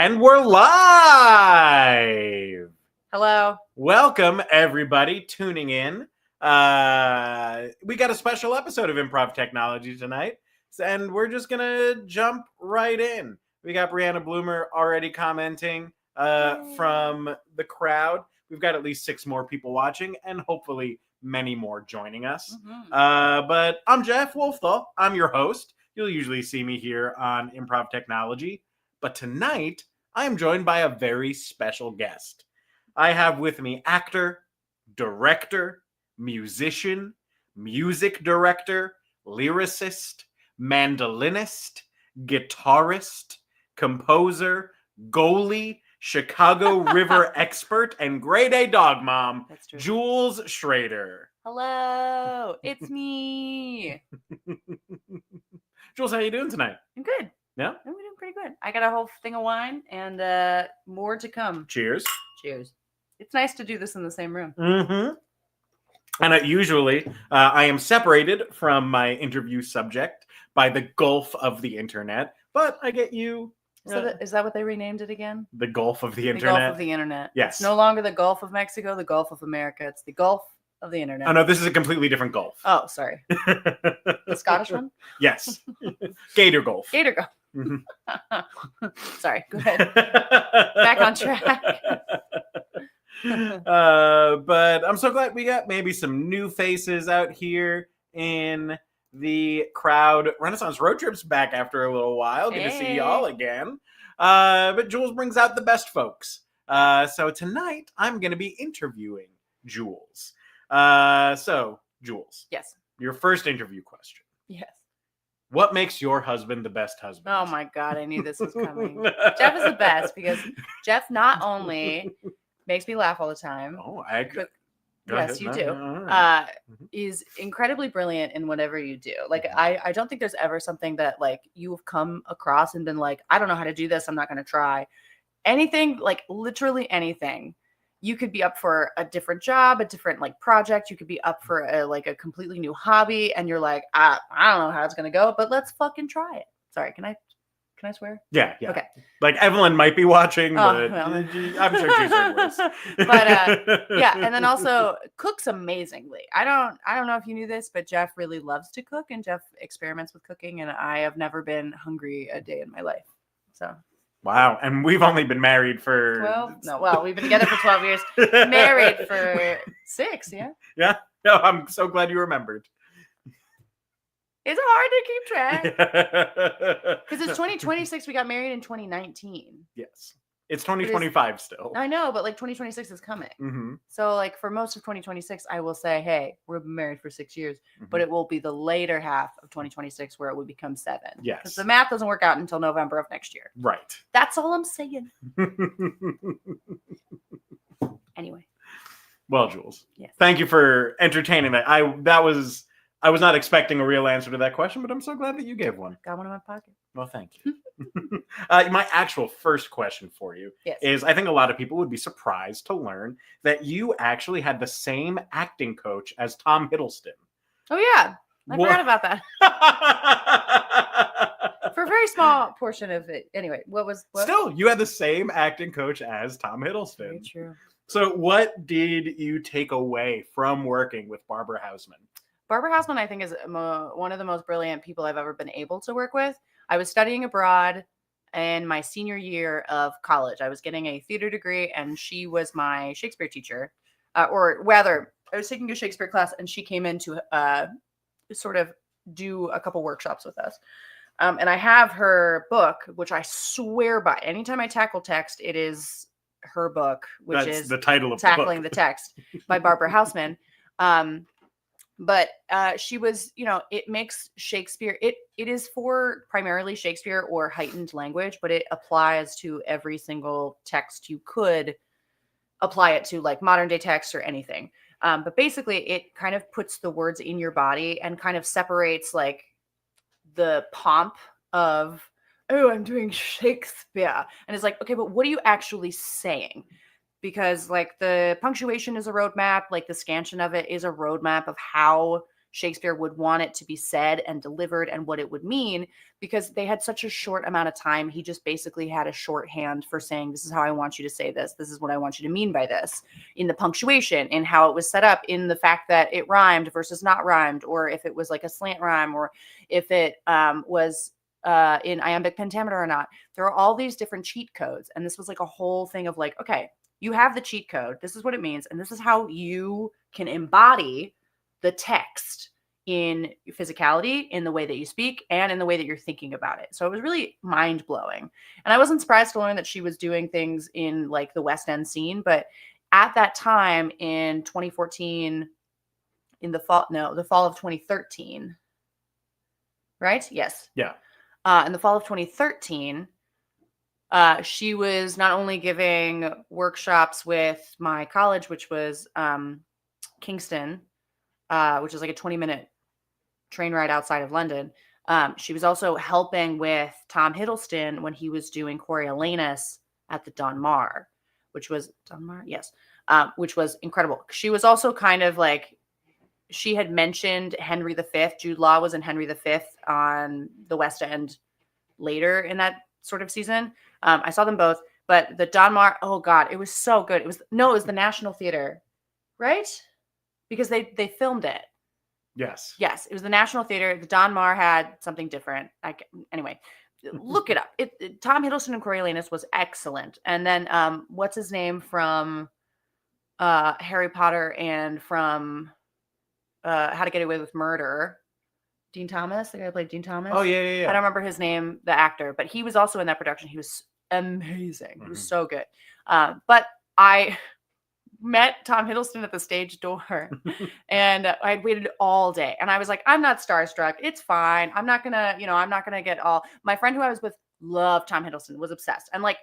And we're live! Hello. Welcome, everybody, tuning in. We got a special episode of Improv Technology tonight, and we're just going to jump right in. We got Brianna Bloomer already commenting from the crowd. We've got at least 6 more people watching, and hopefully many more joining us. But I'm Jeff Wolfthal. I'm your host. You'll usually see me here on Improv Technology. But tonight, I am joined by a very special guest. I have with me actor, director, musician, music director, lyricist, mandolinist, guitarist, composer, goalie, Chicago River expert, and grade A dog mom, Jules Schrader. Hello, it's me. Jules, how you doing tonight? I'm good. Yeah? I'm doing pretty good. I got a whole thing of wine and more to come. Cheers. Cheers. It's nice to do this in the same room. Mm-hmm. And usually, I am separated from my interview subject by the gulf of the internet, but I get you. Is that what they renamed it again? The Gulf of the Internet? The Gulf of the Internet. Yes. It's no longer the Gulf of Mexico, the Gulf of America. It's the Gulf of the Internet. Oh, no, this is a completely different Gulf. Oh, sorry. The Scottish one? Yes. Gator Gulf. Gator Gulf. Mm-hmm. Sorry, go ahead. Back on track. But I'm so glad we got maybe some new faces out here in the crowd. Renaissance Road Trip's back after a little while. Good to see y'all again. But Jules brings out the best folks. So tonight I'm going to be interviewing Jules. So, Jules. Yes. Your first interview question. Yes. What makes your husband the best husband? Oh my God, I knew this was coming. Jeff is the best because Jeff not only makes me laugh all the time. Oh, yes, you do. Is incredibly brilliant in whatever you do. Like, I don't think there's ever something that like you've come across and been like, I don't know how to do this. I'm not going to try. Anything, like literally anything. You could be up for a different job, a different like project. You could be up for a completely new hobby, and you're like, I don't know how it's gonna go, but let's fucking try it. Sorry, can I swear? Yeah. Okay. Like Evelyn might be watching, but well. I'm sure she's heard worse. But yeah, and then also cooks amazingly. I don't know if you knew this, but Jeff really loves to cook, and Jeff experiments with cooking, and I have never been hungry a day in my life. So. Wow, and we've only been married for 12? No, well, we've been together for 12 years. Married for 6, yeah? Yeah? No, I'm so glad you remembered. It's hard to keep track. Because it's 2026. We got married in 2019. Yes. It's 2025 still. I know, but like 2026 is coming. Mm-hmm. So like for most of 2026, I will say, hey, we've been married for 6 years, but it will be the later half of 2026 where it will become 7. Yes. Because the math doesn't work out until November of next year. Right. That's all I'm saying. Anyway. Well, Jules, yes. Thank you for entertaining that. I was not expecting a real answer to that question, but I'm so glad that you gave one. Got one in my pocket. Well, thank you. My actual first question for you is, I think a lot of people would be surprised to learn that you actually had the same acting coach as Tom Hiddleston. Oh, yeah. I forgot about that. For a very small portion of it. Anyway, what? Still, you had the same acting coach as Tom Hiddleston. Very true. So what did you take away from working with Barbara Hausman? Barbara Hausman, I think, is one of the most brilliant people I've ever been able to work with. I was studying abroad in my senior year of college. I was getting a theater degree, and she was my Shakespeare teacher. Or rather, I was taking a Shakespeare class, and she came in to sort of do a couple workshops with us. And I have her book, which I swear by. Anytime I tackle text, it is her book, which is the title of Tackling the Text by Barbara Hausman. But she was, it makes Shakespeare, it is for primarily Shakespeare or heightened language, but it applies to every single text you could apply it to, like modern day text or anything. But basically it kind of puts the words in your body and kind of separates like the pomp of, oh, I'm doing Shakespeare. And it's like, okay, but what are you actually saying? Because like the punctuation is a roadmap, like the scansion of it is a roadmap of how Shakespeare would want it to be said and delivered and what it would mean, because they had such a short amount of time. He just basically had a shorthand for saying, this is how I want you to say this. This is what I want you to mean by this, in the punctuation, in how it was set up, in the fact that it rhymed versus not rhymed, or if it was like a slant rhyme, or if it was in iambic pentameter or not. There are all these different cheat codes. And this was like a whole thing of like, okay, you have the cheat code. This is what it means. And this is how you can embody the text in physicality, in the way that you speak, and in the way that you're thinking about it. So it was really mind blowing. And I wasn't surprised to learn that she was doing things in like the West End scene. But at that time in 2014, in the fall of 2013, right? Yes. Yeah. In the fall of 2013, she was not only giving workshops with my college, which was Kingston, which is like a 20-minute train ride outside of London. She was also helping with Tom Hiddleston when he was doing Coriolanus at the Donmar, which was Donmar, yes, which was incredible. She was also kind of like, she had mentioned Henry V. Jude Law was in Henry V on the West End later in that sort of season. I saw them both, but the Donmar, oh God, it was so good. It was the National Theater, right? Because they filmed it. Yes. Yes, it was the National Theater. The Donmar had something different. Anyway, look it up. Tom Hiddleston and Coriolanus was excellent. And then what's his name from Harry Potter and from How to Get Away with Murder? Dean Thomas, the guy who played Dean Thomas. Oh, yeah. I don't remember his name, the actor, but he was also in that production. He was amazing. He was so good. But I met Tom Hiddleston at the stage door and I had waited all day. And I was like, I'm not starstruck. It's fine. I'm not gonna get all. My friend who I was with loved Tom Hiddleston, was obsessed. And like,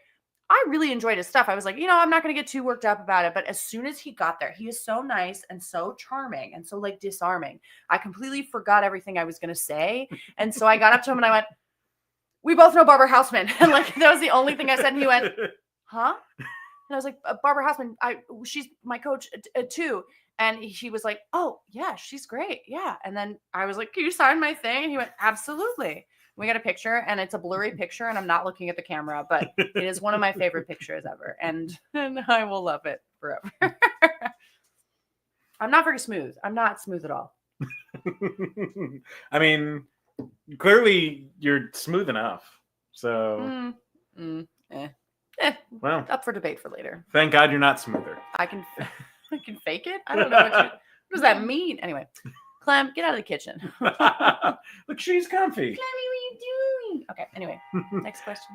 I really enjoyed his stuff. I was like, I'm not going to get too worked up about it. But as soon as he got there, he is so nice and so charming and so like disarming. I completely forgot everything I was going to say. And so I got up to him and I went, we both know Barbara Houseman. And like, that was the only thing I said. And he went, huh? And I was like, Barbara Houseman, she's my coach too. And he was like, oh yeah, she's great. Yeah. And then I was like, can you sign my thing? And he went, absolutely. We got a picture and it's a blurry picture and I'm not looking at the camera, but it is one of my favorite pictures ever. And I will love it forever. I'm not very smooth. I'm not smooth at all. I mean, clearly you're smooth enough. So, well, up for debate for later. Thank God you're not smoother. I can fake it. I don't know what does that mean? Anyway, Clem, get out of the kitchen. Look, she's comfy. Clemmy, what are you doing? Okay, anyway, next question.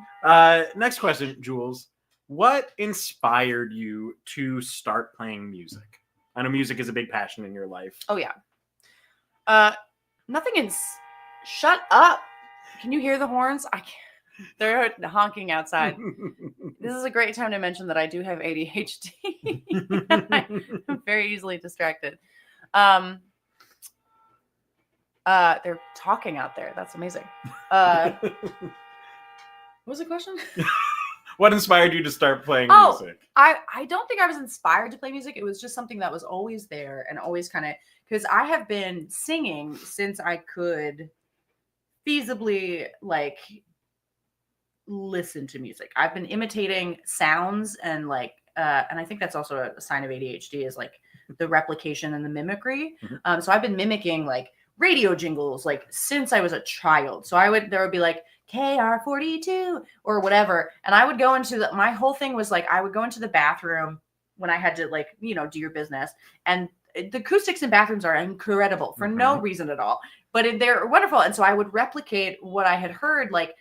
Next question, Jules. What inspired you to start playing music? I know music is a big passion in your life. Oh, yeah. Nothing in... Shut up. Can you hear the horns? I can't. They're honking outside. This is a great time to mention that I do have ADHD. I'm very easily distracted. They're talking out there. That's amazing. What was the question? What inspired you to start playing music? I don't think I was inspired to play music. It was just something that was always there and always kind of, because I have been singing since I could feasibly like listen to music. I've been imitating sounds and like and I think that's also a sign of ADHD is like the replication and the mimicry. So I've been mimicking like radio jingles like since I was a child. So there would be like KR42 or whatever, and I would go into my whole thing was like I would go into the bathroom when I had to like do your business, and the acoustics in bathrooms are incredible for no reason at all, but they're wonderful. And so I would replicate what I had heard like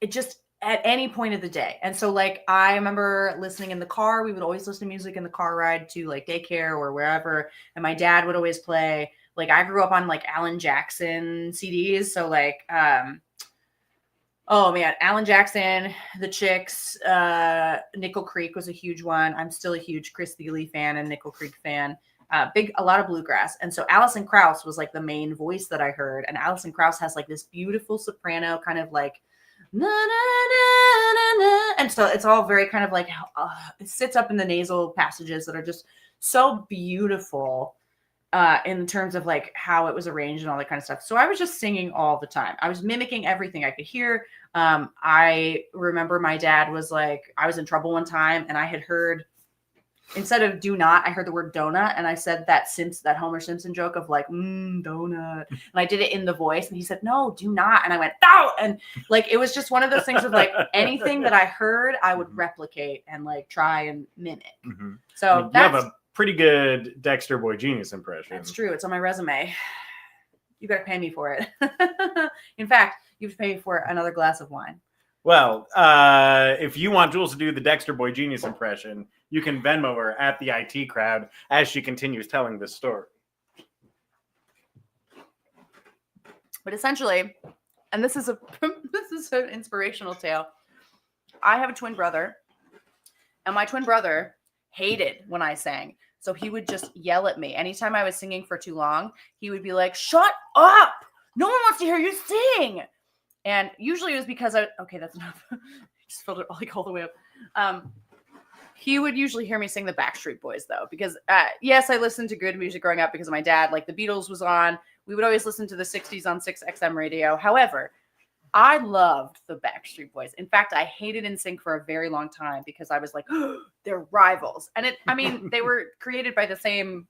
it just at any point of the day. And so like I remember listening in the car. We would always listen to music in the car ride to like daycare or wherever, and my dad would always play. Like I grew up on like Alan Jackson CDs, so like oh man, Alan Jackson, The Chicks, Nickel Creek was a huge one. I'm still a huge Chris Thile fan and Nickel Creek fan. A lot of bluegrass. And so Alison Krauss was like the main voice that I heard, and Alison Krauss has like this beautiful soprano kind of like na, na, na, na, na. And so it's all very kind of like it sits up in the nasal passages that are just so beautiful. in terms of like how it was arranged and all that kind of stuff. So I was just singing all the time. I was mimicking everything I could hear. I remember my dad was like, I was in trouble one time and I had heard, instead of do not, I heard the word donut. And I said that Homer Simpson joke of like, donut. And I did it in the voice and he said, no, do not. And I went, no. And like, it was just one of those things of like anything that I heard, I would replicate and like try and mimic. Mm-hmm. So you have a pretty good Dexter Boy Genius impression. That's true. It's on my resume. You got to pay me for it. In fact, you have to pay me for another glass of wine. Well, if you want Jules to do the Dexter Boy Genius impression, you can Venmo her at the IT crowd as she continues telling this story. But essentially, and this is an inspirational tale. I have a twin brother, and my twin brother hated when I sang. So he would just yell at me. Anytime I was singing for too long, he would be like, shut up. No one wants to hear you sing. And usually it was because okay, that's enough. Just filled it like all the way up. He would usually hear me sing the Backstreet Boys though, because yes, I listened to good music growing up because of my dad. Like the Beatles was on. We would always listen to the 60s on 6XM radio. However, I loved the Backstreet Boys. In fact, I hated NSYNC for a very long time because I was like, oh, they're rivals. And they were created by the same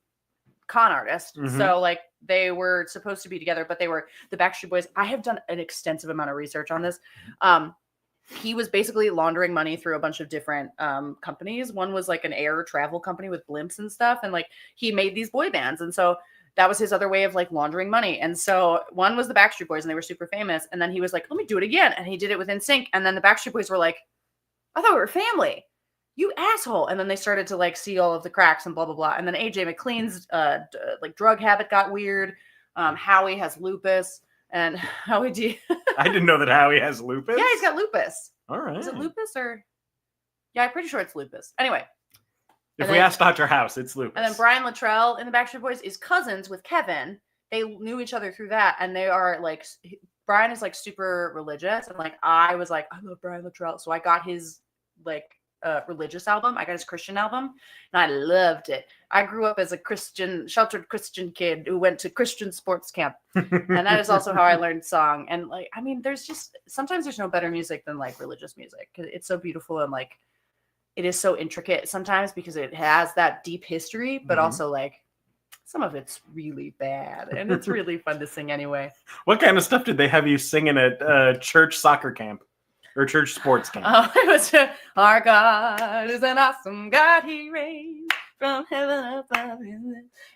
con artist. Mm-hmm. So like they were supposed to be together, but they were the Backstreet Boys. I have done an extensive amount of research on this. He was basically laundering money through a bunch of different companies. One was like an air travel company with blimps and stuff. And like he made these boy bands. And so that was his other way of like laundering money. And so one was the Backstreet Boys and they were super famous. And then he was like, let me do it again. And he did it with NSYNC. And then the Backstreet Boys were like, I thought we were family. You asshole. And then they started to like see all of the cracks and blah, blah, blah. And then AJ McLean's like drug habit got weird. Howie has lupus. And Howie D. I didn't know that Howie has lupus. Yeah, he's got lupus. All right. Is it lupus or? Yeah, I'm pretty sure it's lupus. Anyway. If we ask Dr. House, it's lupus. And then Brian Luttrell in the Backstreet Boys is cousins with Kevin. They knew each other through that. And they are like, Brian is like super religious. And like, I was like, I love Brian Luttrell. So I got his like religious album. I got his Christian album and I loved it. I grew up as a sheltered Christian kid who went to Christian sports camp. And that is also how I learned song. And like, I mean, sometimes there's no better music than like religious music. It's so beautiful and like, it is so intricate sometimes because it has that deep history, but also like some of it's really bad and it's really fun to sing anyway. What kind of stuff did they have you singing at church soccer camp or church sports camp? It was our God is an awesome God. He reigns from heaven above.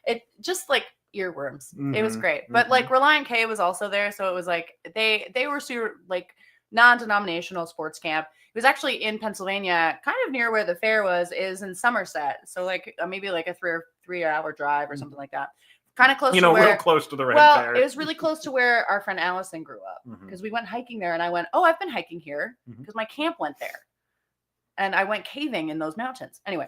It just like earworms. Mm-hmm. It was great. But like Reliant K was also there. So it was like they were super like non-denominational sports camp. It was actually in Pennsylvania, kind of near where the fair is in Somerset. So like maybe like a 3-hour drive or something like that. Kind of close to where, real close to the Red Fair. It was really close to where our friend Allison grew up because we went hiking there and I went, oh, I've been hiking here because my camp went there. And I went caving in those mountains. Anyway.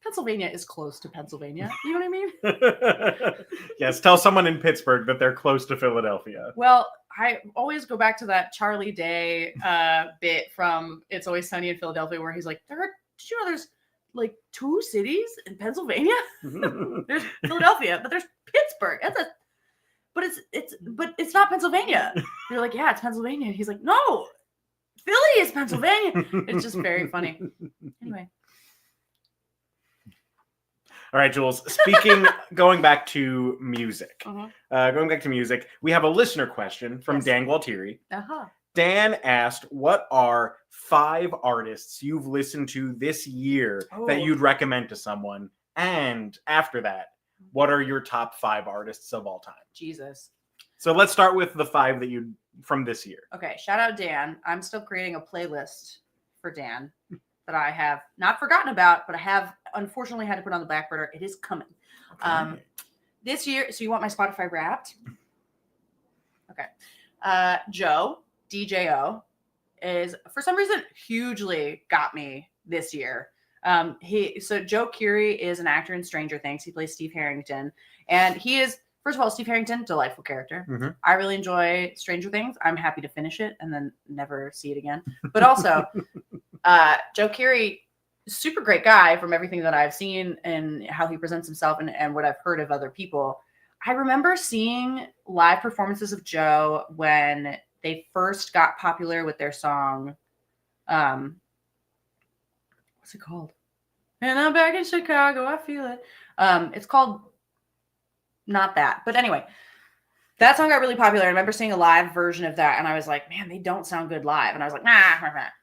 Pennsylvania is close to Pennsylvania. You know what I mean? Yes. Tell someone in Pittsburgh that they're close to Philadelphia. Well, I always go back to that Charlie Day bit from It's Always Sunny in Philadelphia where he's like, did you know there's like 2 cities in Pennsylvania? There's Philadelphia, but there's Pittsburgh. But it's not Pennsylvania. You're like, yeah, it's Pennsylvania. And he's like, no, Philly is Pennsylvania. It's just very funny. Anyway. All right, Jules. Going back to music. We have a listener question from Dan Gualtieri. Dan asked, what are 5 artists you've listened to this year that you'd recommend to someone? And after that, what are your top 5 artists of all time? Jesus. So let's start with the 5 from this year. Okay, shout out Dan. I'm still creating a playlist for Dan that I have not forgotten about, but I have unfortunately had to put on the back burner. It is coming. Okay. This year, so you want my Spotify Wrapped? Okay. Joe, DJO, is for some reason hugely got me this year. Joe Keery is an actor in Stranger Things. He plays Steve Harrington. And he is, first of all, Steve Harrington, delightful character. I really enjoy Stranger Things. I'm happy to finish it and then never see it again. But also, Joe Keery super great guy from everything that I've seen and how he presents himself and what I've heard of other people. I remember seeing live performances of Joe when they first got popular with their song. What's it called? And I'm back in Chicago. I feel it. It's called not that, but anyway, that song got really popular. I remember seeing a live version of that, and I was like, man, they don't sound good live. And I was like, nah.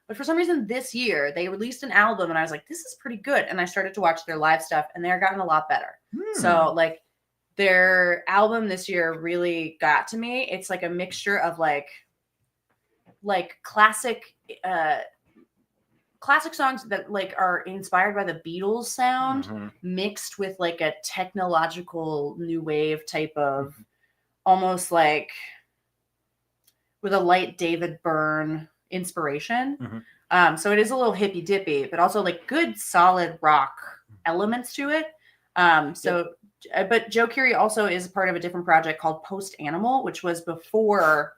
But for some reason this year, they released an album, and I was like, this is pretty good. And I started to watch their live stuff, and they're gotten a lot better. So, like, their album this year really got to me. It's like a mixture of like classic songs that like are inspired by the Beatles sound mixed with like a technological new wave type of almost like with a light David Byrne inspiration. So it is a little hippy dippy, but also like good solid rock elements to it. But Joe Keery also is part of a different project called Post Animal, which was before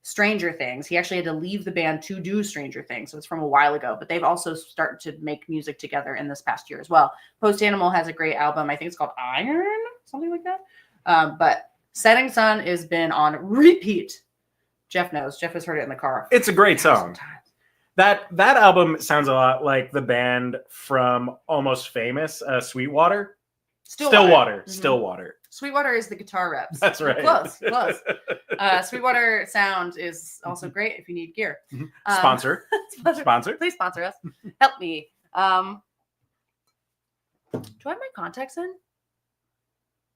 Stranger Things. He actually had to leave the band to do Stranger Things. So it's from a while ago, but they've also started to make music together in this past year as well. Post Animal has a great album. I think it's called Iron, something like that. But Setting Sun has been on repeat. Jeff knows. Jeff has heard it in the car. It's a great song. That album sounds a lot like the band from Almost Famous, Sweetwater. Stillwater. Sweetwater is the guitar reps. That's right. Close. Sweetwater sound is also great if you need gear. Sponsor. Please sponsor us. Help me. Do I have my contacts in?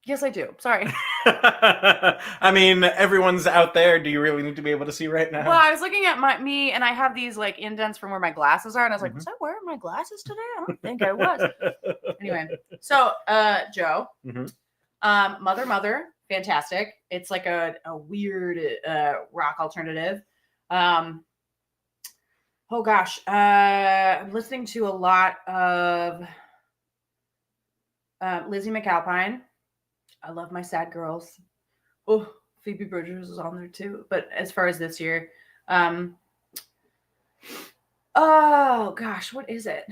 Yes, I do. Sorry. I mean, everyone's out there. Do you really need to be able to see right now? Well, I was looking at me, and I have these like indents from where my glasses are, and I was like, was I wearing my glasses today? I don't think I was. Anyway, so Joe, Mother, fantastic. It's like a weird rock alternative. Oh gosh, I'm listening to a lot of Lizzie McAlpine. I love my sad girls. Oh, Phoebe Bridgers is on there too. But as far as this year, oh gosh, what is it?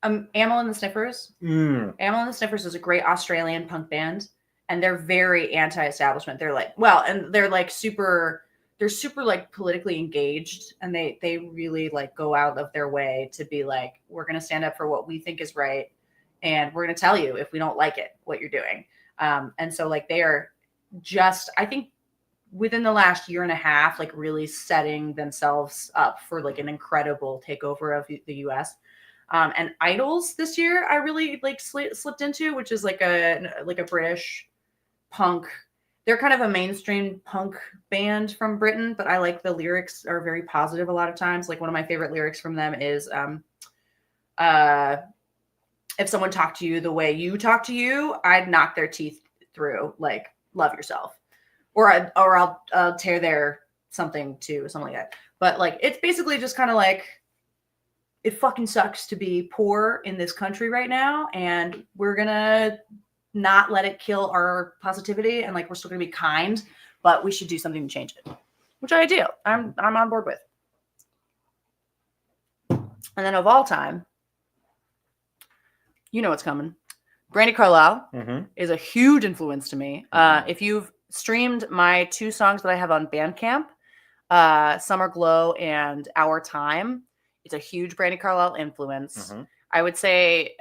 Amyl and the Sniffers. Amyl and the Sniffers is a great Australian punk band, and they're very anti-establishment. They're like, they're like super like politically engaged, and they really like go out of their way to be like, we're gonna stand up for what we think is right. And we're going to tell you if we don't like it, what you're doing. And so like they are just, I think within the last year and a half, like really setting themselves up for like an incredible takeover of the US. And Idols this year, I really like slipped into, which is like a British punk. They're kind of a mainstream punk band from Britain, but I like the lyrics are very positive a lot of times. Like one of my favorite lyrics from them is, if someone talked to you the way you talk to you, I'd knock their teeth through. Like, love yourself, or I'll tear their something like that. But like, it's basically just kind of like, it fucking sucks to be poor in this country right now, and we're gonna not let it kill our positivity, and like we're still gonna be kind, but we should do something to change it, which I do. I'm on board with. And then of all time, you know what's coming. Brandi Carlile is a huge influence to me. If you've streamed my 2 songs that I have on Bandcamp, Summer Glow and Our Time, it's a huge Brandi Carlile influence. I would say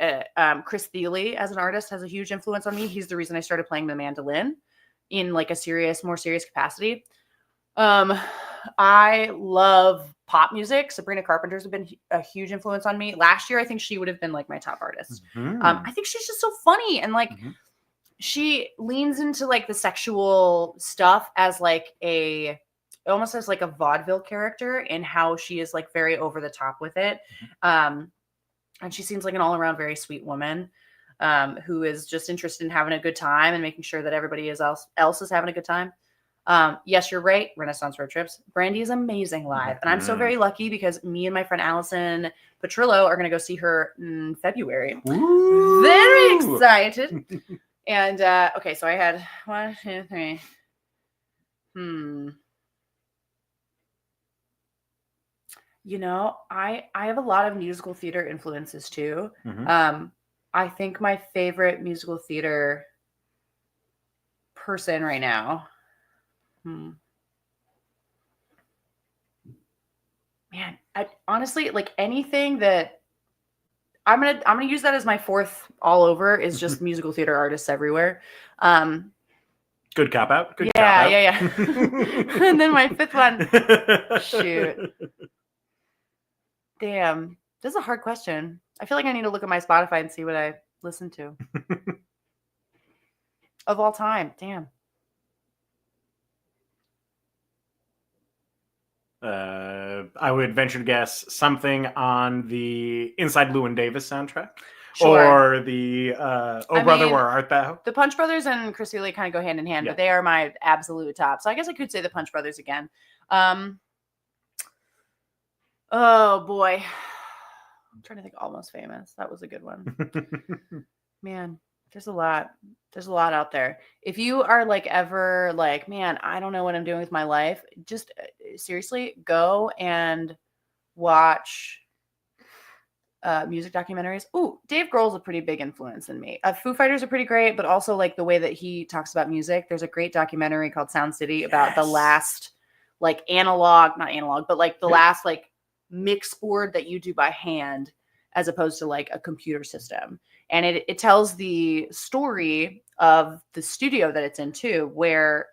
Chris Thiele as an artist has a huge influence on me. He's the reason I started playing the mandolin in like a more serious capacity. I love pop music. Sabrina Carpenter's been a huge influence on me. Last year, I think she would have been like my top artist. I think she's just so funny, and like she leans into like the sexual stuff as like almost as like a vaudeville character, in how she is like very over the top with it. And she seems like an all around very sweet woman who is just interested in having a good time and making sure that everybody else is having a good time. Yes, you're right. Renaissance Road Trips. Brandi is amazing live. And I'm so very lucky because me and my friend Allison Petrillo are going to go see her in February. Ooh. Very excited. And, okay, so I had 1, 2, 3. You know, I have a lot of musical theater influences too. Mhm. I think my favorite musical theater person right now. Man, I honestly like anything that I'm gonna use that as my fourth all over is just musical theater artists everywhere. Um, Good cop out. Good cop yeah, out. yeah, yeah. And then my fifth one, shoot, damn, this is a hard question. I feel like I need to look at my Spotify and see what I listen to of all time. Damn. I would venture to guess something on the Inside Llewyn Davis soundtrack, Sure. or the Oh I Brother, mean, Where Art Thou? the Punch Brothers and Chris Healy kind of go hand in hand, Yeah. but they are my absolute top. So I guess I could say the Punch Brothers again. Um, oh boy. I'm trying to think Almost Famous. That was a good one. Man, there's a lot. There's a lot out there. If you are like ever like, man, I don't know what I'm doing with my life, just seriously go and watch music documentaries. Ooh, Dave Grohl's a pretty big influence in me. Foo Fighters are pretty great, but also like the way that he talks about music. There's a great documentary called Sound City about the last like analog, not analog, but like the last like mix board that you do by hand as opposed to like a computer system. And it tells the story of the studio that it's in too,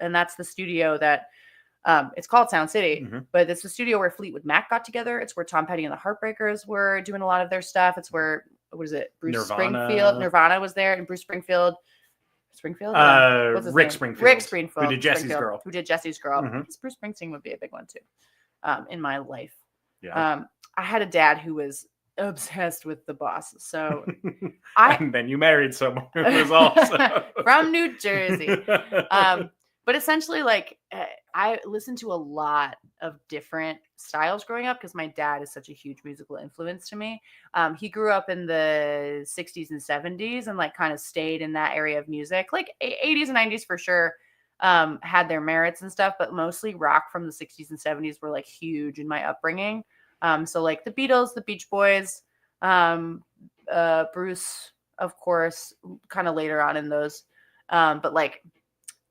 and that's the studio that it's called Sound City, but it's the studio where Fleetwood Mac got together. It's where Tom Petty and the Heartbreakers were doing a lot of their stuff. It's where, what is it? Nirvana was there, and Bruce Springfield. Yeah. What's his Rick name? Springfield. Rick Springfield. Who did Jesse's Girl. Who did Jesse's Girl. Mhm. I guess Bruce Springsteen would be a big one too in my life. Yeah. I had a dad who was obsessed with the Boss. So and then you married someone who was also from New Jersey. But essentially, like, I listened to a lot of different styles growing up because my dad is such a huge musical influence to me. He grew up in the 60s and 70s and like kind of stayed in that area of music, like 80s and 90s for sure. Had their merits and stuff, but mostly rock from the 60s and 70s were like huge in my upbringing. So like the Beatles, the Beach Boys, Bruce, of course, kind of later on in those. But like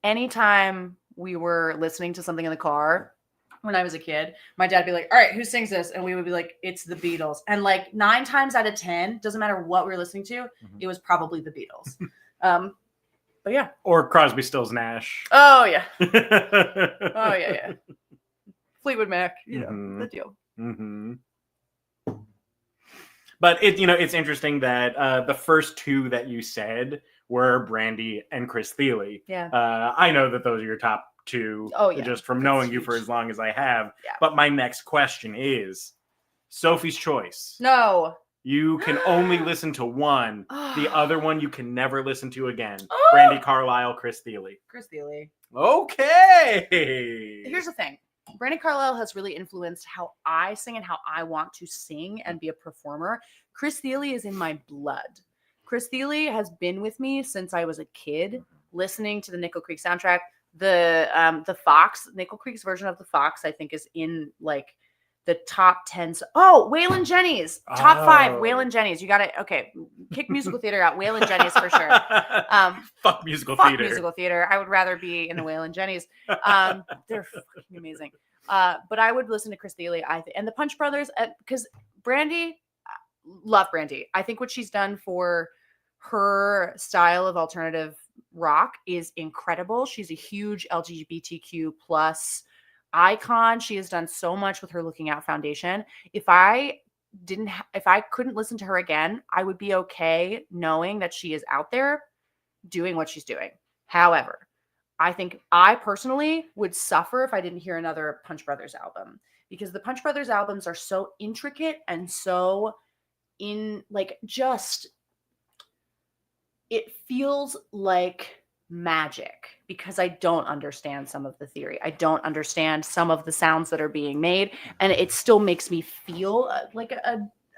anytime we were listening to something in the car when I was a kid, my dad would be like, all right, who sings this? And we would be like, it's the Beatles. And like 9 times out of 10, doesn't matter what we were listening to, it was probably the Beatles. But yeah. Or Crosby, Stills, Nash. Oh yeah. Oh yeah. Fleetwood Mac, you know, the deal. Mm-hmm. But it's interesting that the first two that you said were Brandy and Chris Thiele. Yeah. I know that those are your top two. Oh, yeah. Just from That's knowing you huge. for as long as I have. Yeah. But my next question is Sophie's Choice. No. You can only listen to one. The other one you can never listen to again. Oh. Brandy Carlisle, Chris Thiele. Chris Thiele. Okay. Here's the thing. Brandy Carlisle has really influenced how I sing and how I want to sing and be a performer. Chris Thiele is in my blood. Chris Thiele has been with me since I was a kid, listening to the Nickel Creek soundtrack. The Fox, Nickel Creek's version of the Fox, I think is in like the top 10. Oh, Waylon Jennings, top 5. Waylon Jennings. You got to, okay, kick musical theater out. Waylon Jennings for sure. Fuck musical fuck theater. Musical theater. I would rather be in the Waylon Jennings. They're fucking amazing. But I would listen to Chris Thiele. And the Punch Brothers, because Brandy, love Brandy. I think what she's done for her style of alternative rock is incredible. She's a huge LGBTQ plus icon. She has done so much with her Looking Out Foundation. If I couldn't listen to her again, I would be okay knowing that she is out there doing what she's doing. However, I think I personally would suffer if I didn't hear another Punch Brothers album, because the Punch Brothers albums are so intricate and so it feels like magic because I don't understand some of the theory. I don't understand some of the sounds that are being made, and it still makes me feel like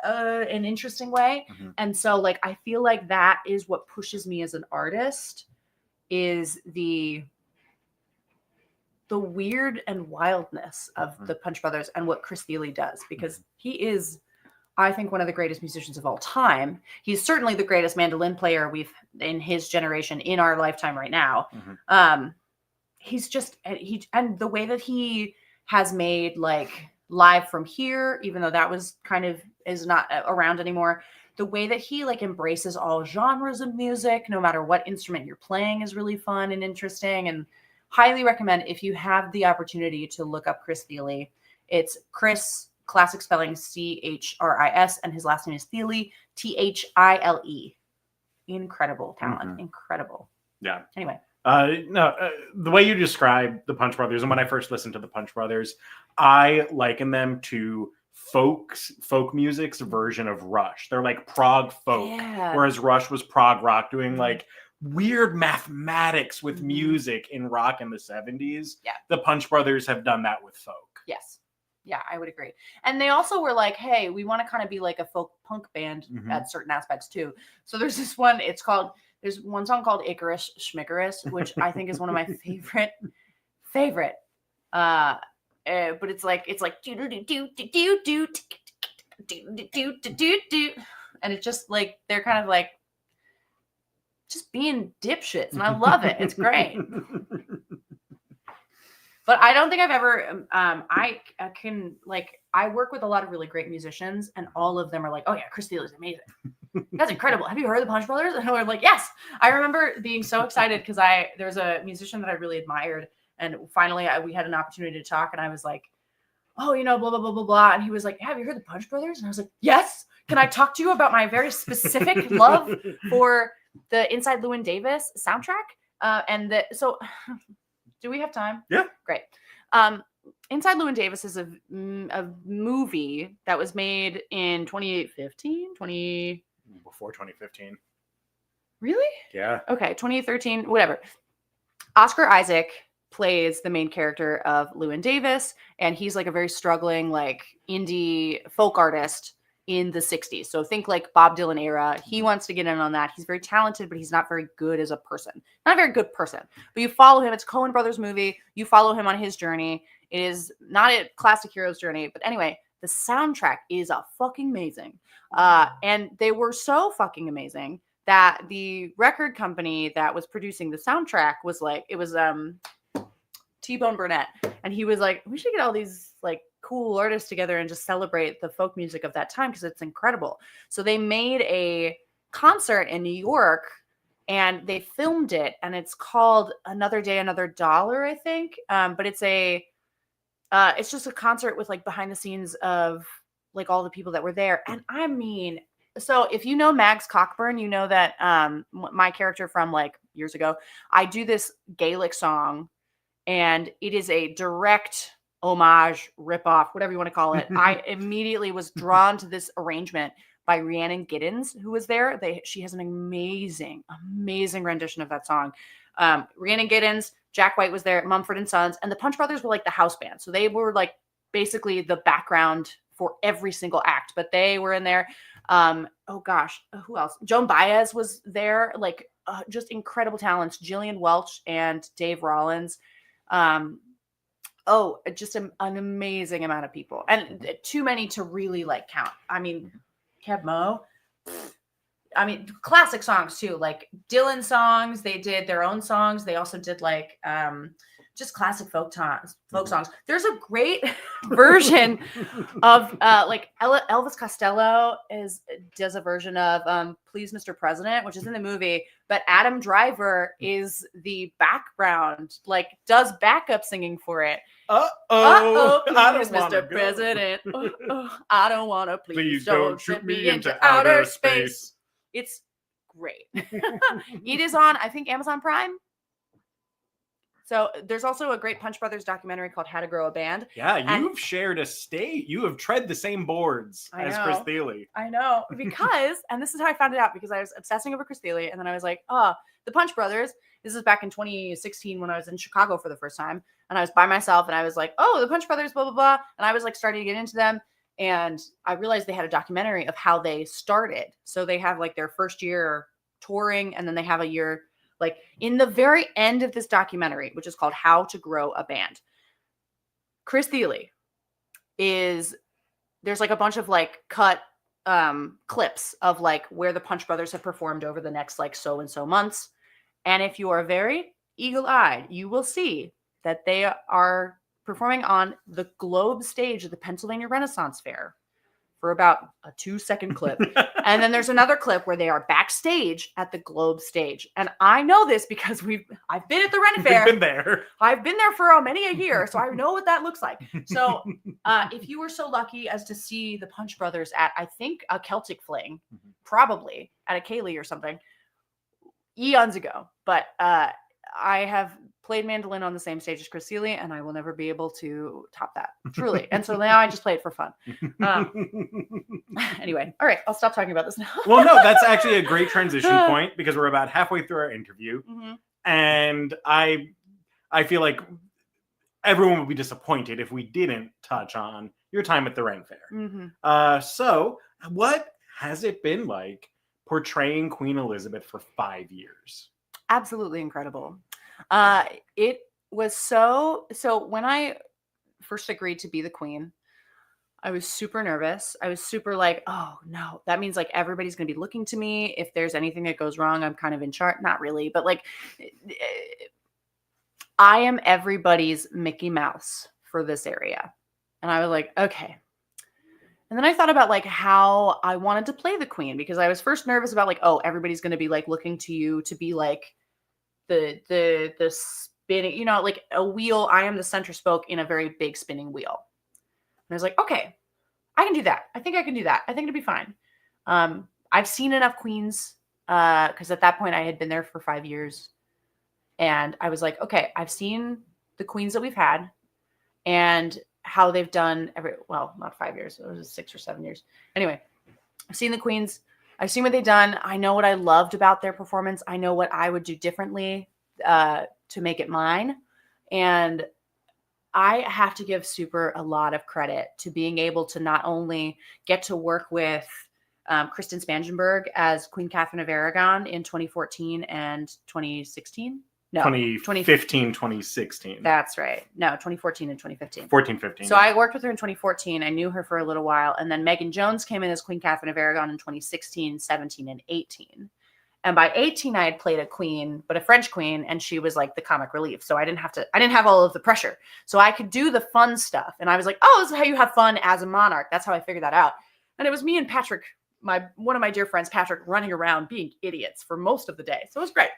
an interesting way. Mm-hmm. And so like I feel like that is what pushes me as an artist, is the the weird and wildness of the Punch Brothers and what Chris Thile does, because he is, I think, one of the greatest musicians of all time. He's certainly the greatest mandolin player we've in his generation in our lifetime right now. He's just and the way that he has made like Live from Here, even though that was kind of is not around anymore. The way that he like embraces all genres of music, no matter what instrument you're playing, is really fun and interesting. And highly recommend if you have the opportunity to look up Chris Thile. It's Chris, classic spelling Chris, and his last name is Thile, Thile. Incredible talent, incredible. Yeah. Anyway. The way you describe the Punch Brothers, and when I first listened to the Punch Brothers, I liken them to folk music's version of Rush. They're like prog folk, whereas Rush was prog rock, doing like weird mathematics with music in rock in the 70s. Yeah. The Punch Brothers have done that with folk. Yes. Yeah, I would agree. And they also were like, hey, we want to kind of be like a folk punk band at certain aspects too. So there's this one, there's one song called Icarus Schmickarus, which I think is one of my favorite. But it's like do do do do do do do do do, and it's just like they're kind of like just being dipshits, and I love it. It's great. But I don't think I've ever. I can like I work with a lot of really great musicians, and all of them are like, "Oh yeah, Chris Thile is amazing. That's incredible. Have you heard the Punch Brothers?" And I'm like, "Yes." I remember being so excited because there's a musician that I really admired, and finally we had an opportunity to talk, and I was like, "Oh, blah blah blah blah blah," and he was like, "Have you heard the Punch Brothers?" And I was like, "Yes. Can I talk to you about my very specific love for the Inside Llewyn Davis soundtrack?" So. Do we have time? Yeah. Great. Inside Llewyn Davis is a movie that was made in 2015, Before 2015. Really? Yeah. Okay, 2013, whatever. Oscar Isaac plays the main character of Llewyn Davis, and he's like a very struggling like indie folk artist in the 60s. So think like Bob Dylan era. He wants to get in on that. He's very talented, but he's not very good as a person. Not a very good person. But you follow him. It's a Coen Brothers movie. You follow him on his journey. It is not a classic hero's journey. But anyway, the soundtrack is a fucking amazing. And they were so fucking amazing that the record company that was producing the soundtrack was like, it was T-Bone Burnett. And he was like, we should get all these like cool artists together and just celebrate the folk music of that time because it's incredible. So they made a concert in New York and they filmed it, and it's called Another Day, Another Dollar, I think. But it's just a concert with like behind the scenes of like all the people that were there. And I mean, so if you know Mags Cockburn, you know that my character from like years ago, I do this Gaelic song, and it is a direct homage, ripoff, whatever you want to call it. I immediately was drawn to this arrangement by Rhiannon Giddens, who was there. She has an amazing rendition of that song. Rhiannon Giddens, Jack White was there, Mumford & Sons, and the Punch Brothers were like the house band. So they were like basically the background for every single act, but they were in there. Oh gosh, who else? Joan Baez was there, like just incredible talents. Jillian Welch and Dave Rollins. Just an amazing amount of people, and too many to really like count. I mean, Kev Mo. I mean, classic songs too, like Dylan songs. They did their own songs. They also did like just classic folk songs. There's a great version of like Elvis Costello does a version of Please Mr. President, which is in the movie, but Adam Driver is the background, like does backup singing for it. Please, Mr. President. I don't want to. Please don't shoot me into outer space. It's great. It is on, I think, Amazon Prime. So there's also a great Punch Brothers documentary called How to Grow a Band. Yeah, you've shared a state. You have tread the same boards as Chris Thile. I know, because, and this is how I found it out, because I was obsessing over Chris Thile, and then I was like, the Punch Brothers. This is back in 2016 when I was in Chicago for the first time, and I was by myself, and I was like, the Punch Brothers, blah, blah, blah. And I was like starting to get into them, and I realized they had a documentary of how they started. So they have like their first year touring, and then they have a year Like in the very end of this documentary, which is called How to Grow a Band, Chris Thiele there's like a bunch of like cut clips of like where the Punch Brothers have performed over the next like so and so months. And if you are very eagle-eyed, you will see that they are performing on the Globe stage of the Pennsylvania Renaissance Fair for about a 2-second clip. And then there's another clip where they are backstage at the Globe stage. And I know this because I've been at the Ren Fair. We've been there. I've been there for many a year, so I know what that looks like. So if you were so lucky as to see the Punch Brothers at, I think, a Celtic Fling, probably at a Cayley or something, eons ago. But I have played mandolin on the same stage as Chris Thiele, and I will never be able to top that, truly. And so now I just play it for fun. Anyway, all right, I'll stop talking about this now. Well, no, that's actually a great transition point because we're about halfway through our interview, and I feel like everyone would be disappointed if we didn't touch on your time at the Ren Fair. So, what has it been like portraying Queen Elizabeth for 5 years? Absolutely incredible. It was so when I first agreed to be the queen, I was super nervous. I was super like, oh no, that means like everybody's going to be looking to me. If there's anything that goes wrong, I'm kind of in charge. Not really, but like I am everybody's Mickey Mouse for this area. And I was like, okay. And then I thought about like how I wanted to play the queen, because I was first nervous about like, oh, everybody's going to be like looking to you to be like the spinning, you know, like a wheel. I am the center spoke in a very big spinning wheel. And I was like, okay, I can do that. I think I can do that. I think it'll be fine. I've seen enough queens because at that point I had been there for 5 years. And I was like, okay, I've seen the queens that we've had and how they've done not 5 years. It was 6 or 7 years. Anyway, I've seen the queens. I've seen what they've done. I know what I loved about their performance. I know what I would do differently to make it mine. And I have to give Super a lot of credit to being able to not only get to work with Kristen Spangenberg as Queen Catherine of Aragon in 2014 and 2016. No, 2015, 2016. That's right. No, 2014 and 2015. 14, 15. So I worked with her in 2014. I knew her for a little while. And then Megan Jones came in as Queen Catherine of Aragon in 2016, 17, and 18. And by 18, I had played a queen, but a French queen, and she was like the comic relief. So I didn't have all of the pressure. So I could do the fun stuff. And I was like, oh, this is how you have fun as a monarch. That's how I figured that out. And it was me and Patrick, one of my dear friends, Patrick, running around being idiots for most of the day. So it was great.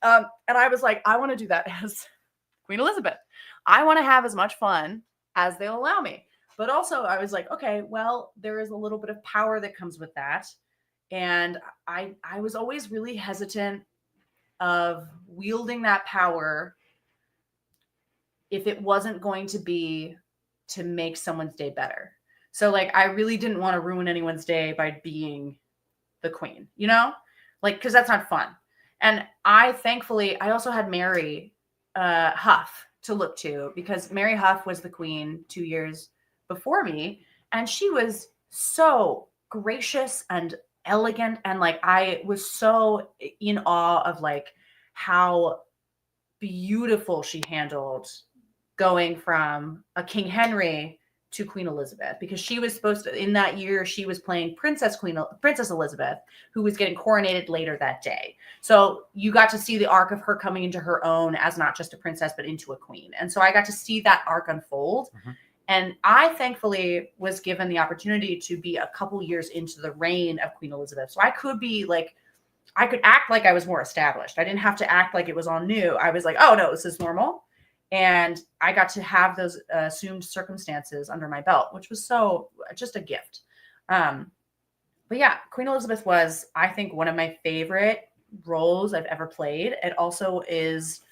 And I was like, I want to do that as Queen Elizabeth. I want to have as much fun as they'll allow me. But also I was like, okay, well, there is a little bit of power that comes with that. And I was always really hesitant of wielding that power if it wasn't going to be to make someone's day better. So like, I really didn't want to ruin anyone's day by being the queen, you know, like, cause that's not fun. And thankfully, I also had Mary Huff to look to, because Mary Huff was the queen 2 years before me. And she was so gracious and elegant. And like, I was so in awe of like how beautiful she handled going from a King Henry to Queen Elizabeth, because she was supposed to, in that year, she was playing Princess Elizabeth, who was getting coronated later that day. So you got to see the arc of her coming into her own as not just a princess, but into a queen. And so I got to see that arc unfold. And I thankfully was given the opportunity to be a couple years into the reign of Queen Elizabeth. So I could be like, I could act like I was more established. I didn't have to act like it was all new. I was like, oh no, this is normal. And I got to have those assumed circumstances under my belt, which was so just a gift. But yeah, Queen Elizabeth was, I think, one of my favorite roles I've ever played. It also is,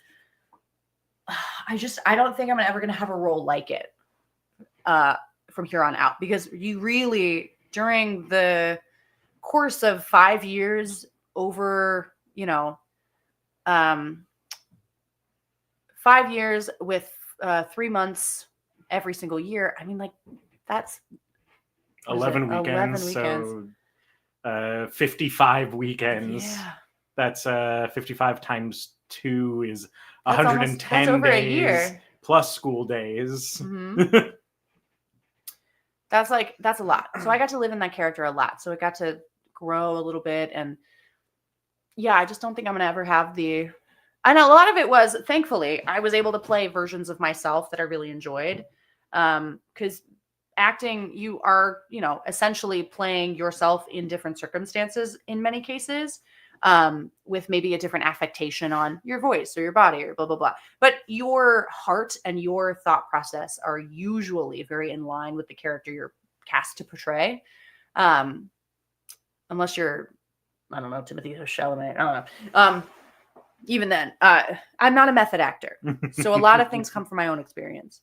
I don't think I'm ever going to have a role like it from here on out, because you really, during the course of 5 years over, 5 years with 3 months every single year. I mean, like, that's 11 weekends. So 55 weekends. Yeah. That's 55 times 2 is That's 110 over days a year. plus school days. Mm-hmm. That's a lot. So I got to live in that character a lot. So it got to grow a little bit. And yeah, I just don't think I'm going to ever have I know a lot of it was, thankfully, I was able to play versions of myself that I really enjoyed. Because acting, you are, essentially playing yourself in different circumstances in many cases, with maybe a different affectation on your voice or your body or blah, blah, blah. But your heart and your thought process are usually very in line with the character you're cast to portray. Unless you're, I don't know, Timothy Chalamet. I don't know. Even then, I'm not a method actor. So a lot of things come from my own experience.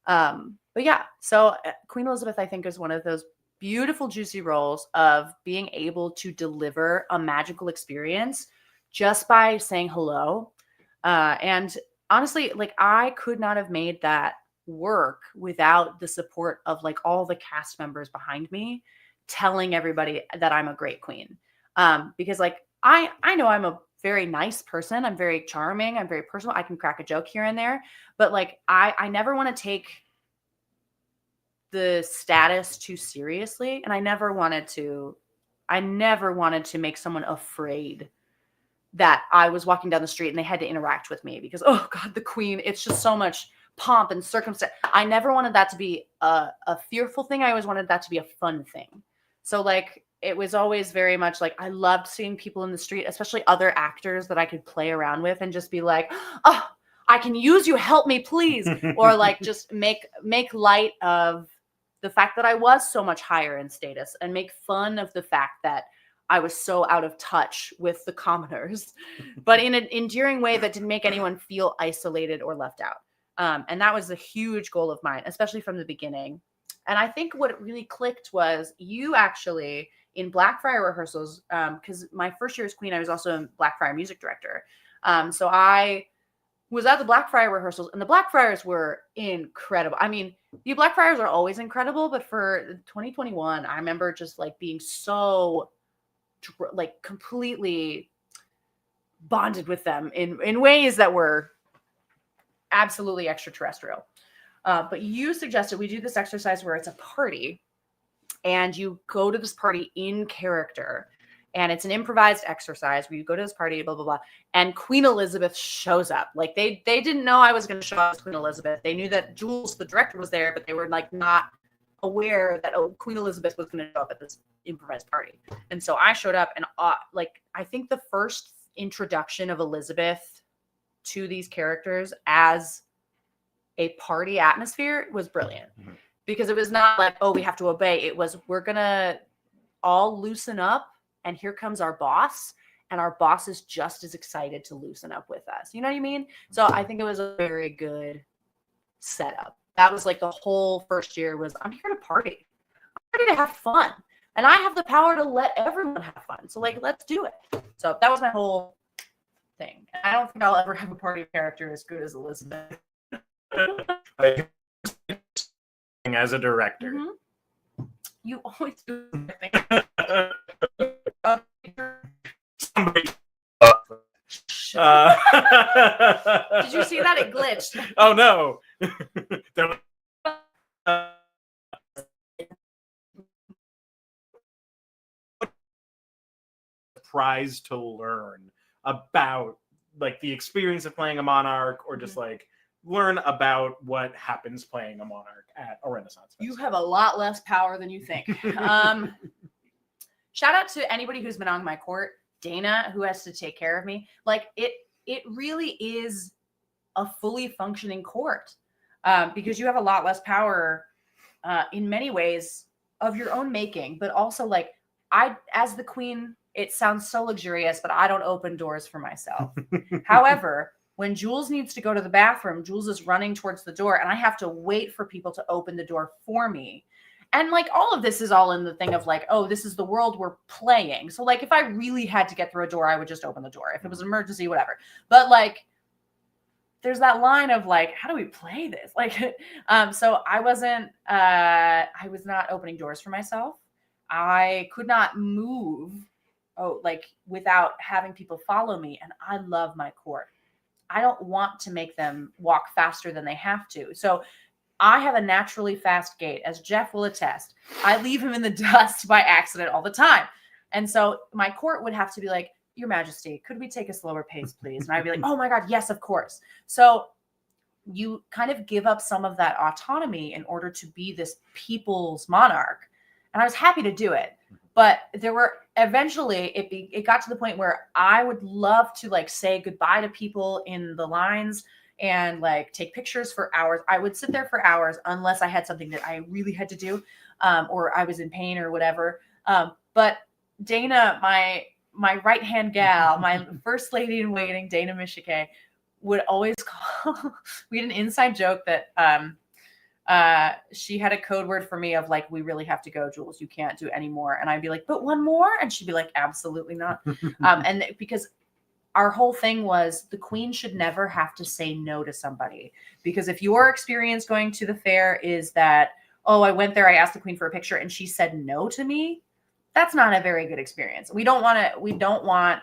But yeah, so Queen Elizabeth, I think, is one of those beautiful, juicy roles of being able to deliver a magical experience just by saying hello. And honestly, like, I could not have made that work without the support of like all the cast members behind me telling everybody that I'm a great queen. Because like, I know I'm a very nice person. I'm very charming. I'm very personal. I can crack a joke here and there, but like, I never want to take the status too seriously. And I never wanted to make someone afraid that I was walking down the street and they had to interact with me because, oh God, the queen, it's just so much pomp and circumstance. I never wanted that to be a fearful thing. I always wanted that to be a fun thing. So like, it was always very much like, I loved seeing people in the street, especially other actors that I could play around with and just be like, oh, I can use you, help me, please. Or like, just make light of the fact that I was so much higher in status and make fun of the fact that I was so out of touch with the commoners, but in an endearing way that didn't make anyone feel isolated or left out. And that was a huge goal of mine, especially from the beginning. And I think what really clicked was you actually in Blackfriar rehearsals, because my first year as queen, I was also a Blackfriar music director. So I was at the Blackfriar rehearsals, and the Blackfriars were incredible. I mean, the Blackfriars are always incredible, but for 2021, I remember just like being so like completely bonded with them in ways that were absolutely extraterrestrial. But you suggested we do this exercise where it's a party and you go to this party in character, and it's an improvised exercise where you go to this party, blah, blah, blah. And Queen Elizabeth shows up. Like they didn't know I was going to show up as Queen Elizabeth. They knew that Jules, the director, was there, but they were like not aware that Queen Elizabeth was going to show up at this improvised party. And so I showed up, and like, I think the first introduction of Elizabeth to these characters as a party atmosphere was brilliant, because it was not like, oh, we have to obey. It was, we're going to all loosen up, and here comes our boss, and our boss is just as excited to loosen up with us. You know what I mean? So I think it was a very good setup. That was like the whole first year was, I'm here to party. I'm ready to have fun. And I have the power to let everyone have fun. So like, let's do it. So that was my whole thing. And I don't think I'll ever have a party character as good as Elizabeth. As a director. Mm-hmm. You always do. Did you see that? It glitched. Oh no. Surprise to learn about like the experience of playing a monarch, or just like learn about what happens playing a monarch at a Renaissance festival. You have a lot less power than you think. Shout out to anybody who's been on my court. Dana, who has to take care of me. Like it really is a fully functioning court, because you have a lot less power in many ways of your own making, but also like I, as the queen, it sounds so luxurious, but I don't open doors for myself. However, when Jules needs to go to the bathroom, Jules is running towards the door, and I have to wait for people to open the door for me. And like, all of this is all in the thing of like, oh, this is the world we're playing. So like, if I really had to get through a door, I would just open the door. If it was an emergency, whatever. But like, there's that line of like, how do we play this? Like, so I was not opening doors for myself. I could not move, like without having people follow me. And I love my court. I don't want to make them walk faster than they have to. So I have a naturally fast gait, as Jeff will attest. I leave him in the dust by accident all the time. And so my court would have to be like, Your Majesty, could we take a slower pace, please? And I'd be like, oh my God, yes, of course. So you kind of give up some of that autonomy in order to be this people's monarch. And I was happy to do it. But there were eventually it got to the point where I would love to like say goodbye to people in the lines and like take pictures for hours. I would sit there for hours unless I had something that I really had to do, or I was in pain or whatever. But Dana, my right-hand gal, my first lady in waiting, Dana Michike, would always call. We had an inside joke that she had a code word for me of like, we really have to go, Jules, you can't do any more. And I'd be like, but one more? And she'd be like, absolutely not. And because our whole thing was the queen should never have to say no to somebody. Because if your experience going to the fair is that, oh, I went there, I asked the queen for a picture and she said no to me, that's not a very good experience. We don't want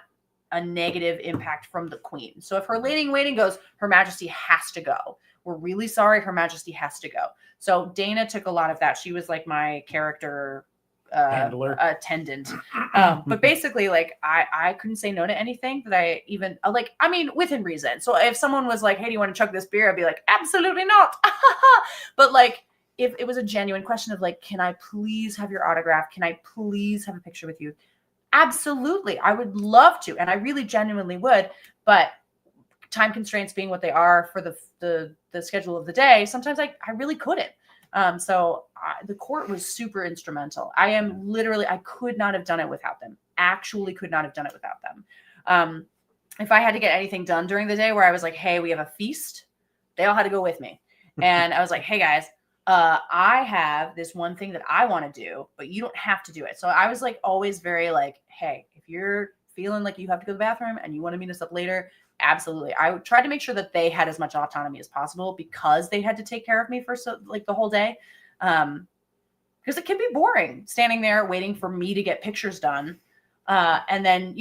a negative impact from the queen. So if her lady in waiting goes, Her Majesty has to go. We're really sorry, Her Majesty has to go. So Dana took a lot of that. She was like my character handler, attendant. But basically, like I couldn't say no to anything that I even like. I mean, within reason. So if someone was like, "Hey, do you want to chug this beer?" I'd be like, "Absolutely not." But like, if it was a genuine question of like, "Can I please have your autograph? Can I please have a picture with you?" Absolutely, I would love to, and I really genuinely would. But time constraints being what they are for the schedule of the day, sometimes I really couldn't. So the court was super instrumental. I could not have done it without them. Actually could not have done it without them. If I had to get anything done during the day where I was like, hey, we have a feast, they all had to go with me. And I was like, hey guys, I have this one thing that I want to do, but you don't have to do it. So I was like, always very like, hey, if you're feeling like you have to go to the bathroom and you want to meet us up later, absolutely. I would try to make sure that they had as much autonomy as possible because they had to take care of me for like the whole day. Because it can be boring standing there waiting for me to get pictures done. And then,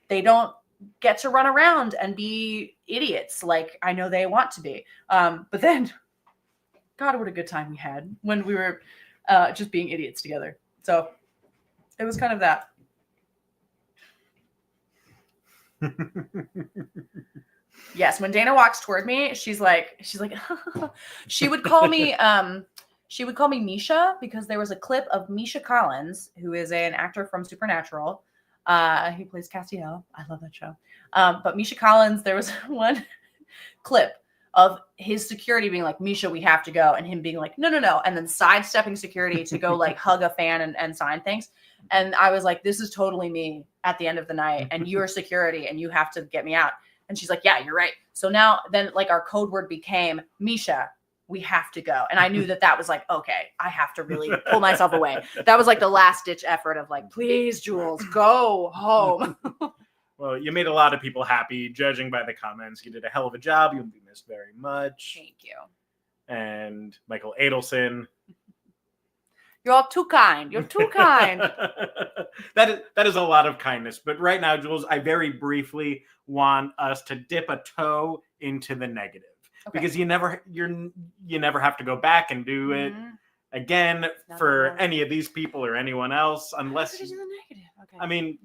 they don't get to run around and be idiots like I know they want to be. But then, God, what a good time we had when we were just being idiots together. So it was kind of that. Yes, when Dana walks toward me, she's like she would call me Misha because there was a clip of Misha Collins, who is an actor from Supernatural. He plays Castiel. I love that show. But Misha Collins, there was one clip of his security being like, Misha, we have to go, and him being like, no, and then sidestepping security to go like hug a fan and sign things. And I was like, this is totally me at the end of the night, and you're security and you have to get me out. And she's like, yeah, you're right. So now then like our code word became Misha, we have to go. And I knew that was like, okay, I have to really pull myself away. That was like the last ditch effort of like, please, Jules, go home. Well, you made a lot of people happy, judging by the comments. You did a hell of a job. You'll be missed very much. Thank you. And Michael Adelson. You're all too kind. You're too kind. That is a lot of kindness. But right now, Jules, I very briefly want us to dip a toe into the negative. Okay. Because you never have to go back and do it again for any of these people or anyone else unless the negative. Okay. I mean,